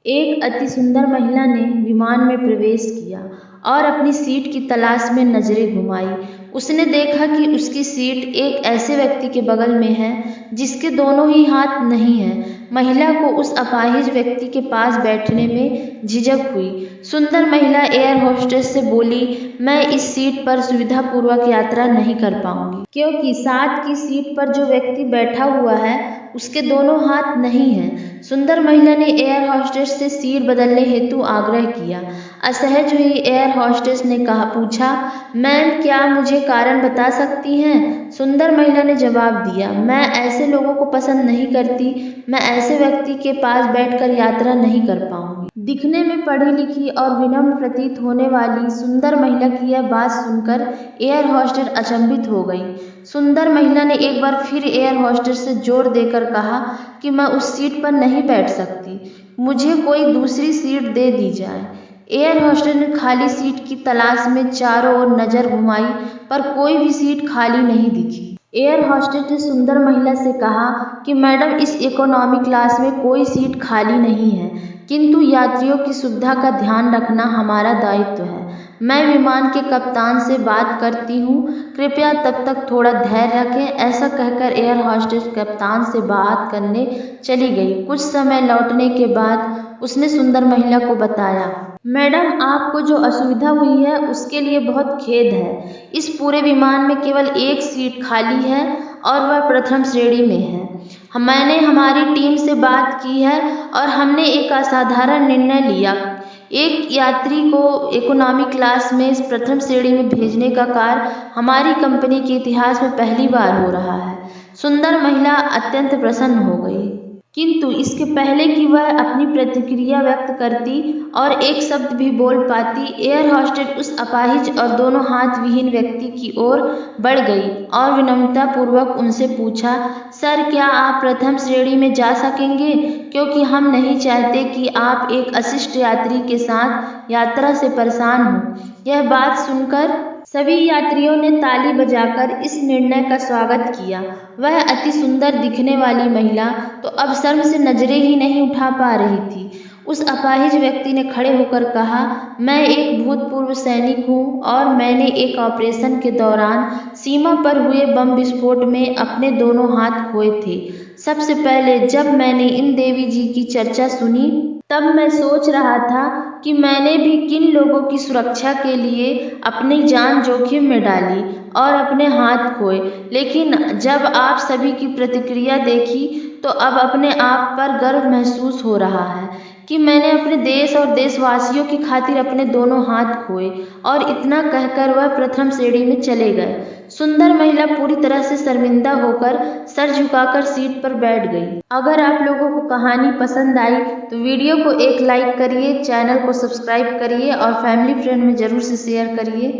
एक अति सुंदर महिला ने विमान में प्रवेश किया और अपनी सीट की तलाश में नजरें घुमाई। उसने देखा कि उसकी सीट एक ऐसे व्यक्ति के बगल में है जिसके दोनों ही हाथ नहीं हैं। महिला को उस अपाहिज व्यक्ति के पास बैठने में झिझक हुई। सुंदर महिला एयर होस्टेस से बोली, मैं इस सीट पर सुविधापूर्वक यात्रा नहीं कर पाऊंगी क्योंकि साथ की सीट पर जो व्यक्ति बैठा हुआ है उसके दोनों हाथ नहीं हैं। सुंदर महिला ने एयर होस्टेस से सीट बदलने हेतु आग्रह किया। असहज हुई एयर होस्टेस ने पूछा, मैम क्या मुझे कारण बता सकती हैं? सुंदर महिला ने जवाब दिया, मैं ऐसे लोगों को पसंद नहीं करती। मैं ऐसे व्यक्ति के पास बैठकर यात्रा नहीं कर पाऊंगी। दिखने में पढ़ी लिखी और विनम्र प्रतीत होने वाली सुंदर महिला की यह बात सुनकर एयर होस्टेस अचंभित हो गई। सुंदर महिला ने एक बार फिर एयर होस्टेस से जोर देकर कहा कि मैं उस सीट पर नहीं बैठ सकती, मुझे कोई दूसरी सीट दे दी जाए। एयर होस्टेस ने खाली सीट की तलाश में चारों ओर नजर घुमाई पर कोई भी सीट खाली नहीं दिखी। एयर होस्टेस ने सुंदर महिला से कहा कि मैडम इस इकोनॉमी क्लास में कोई सीट खाली नहीं है, किंतु यात्रियों की सुविधा का ध्यान रखना हमारा दायित्व है। मैं विमान के कप्तान से बात करती हूँ, कृपया तब तक थोड़ा धैर्य रखें। ऐसा कहकर एयर होस्टेस कप्तान से बात करने चली गई। कुछ समय लौटने के बाद उसने सुंदर महिला को बताया, मैडम आपको जो असुविधा हुई है उसके लिए बहुत खेद है। इस पूरे विमान में केवल एक सीट खाली है और वह प्रथम श्रेणी में है। मैंने हमारी टीम से बात की है और हमने एक असाधारण निर्णय लिया। एक यात्री को इकोनॉमी क्लास में इस प्रथम श्रेणी में भेजने का कार्य हमारी कंपनी के इतिहास में पहली बार हो रहा है। सुंदर महिला अत्यंत प्रसन्न हो गई, किंतु इसके पहले कि वह अपनी प्रतिक्रिया व्यक्त करती और एक शब्द भी बोल पाती, एयर होस्टेस उस अपाहिज और दोनों हाथ विहीन व्यक्ति की ओर बढ़ गई और विनम्रता पूर्वक उनसे पूछा, सर क्या आप प्रथम श्रेणी में जा सकेंगे? क्योंकि हम नहीं चाहते कि आप एक अशिष्ट यात्री के साथ यात्रा से परेशान हों। यह बात सुनकर सभी यात्रियों ने ताली बजाकर इस निर्णय का स्वागत किया। वह अति सुंदर दिखने वाली महिला तो अब शर्म से नजरें ही नहीं उठा पा रही थी। उस अपाहिज व्यक्ति ने खड़े होकर कहा, मैं एक भूतपूर्व सैनिक हूँ और मैंने एक ऑपरेशन के दौरान सीमा पर हुए बम विस्फोट में अपने दोनों हाथ खोए थे। सबसे पहले जब मैंने इन देवी जी की चर्चा सुनी तब मैं सोच रहा था कि मैंने भी किन लोगों की सुरक्षा के लिए अपनी जान जोखिम में डाली और अपने हाथ खोए, लेकिन जब आप सभी की प्रतिक्रिया देखी तो अब अपने आप पर गर्व महसूस हो रहा है कि मैंने अपने देश और देशवासियों की खातिर अपने दोनों हाथ खोए। और इतना कहकर वह प्रथम श्रेणी में चले गए। सुंदर महिला पूरी तरह से शर्मिंदा होकर सर झुकाकर सीट पर बैठ गई। अगर आप लोगों को कहानी पसंद आई तो वीडियो को एक लाइक करिए, चैनल को सब्सक्राइब करिए और फैमिली फ्रेंड में जरूर से शेयर करिए।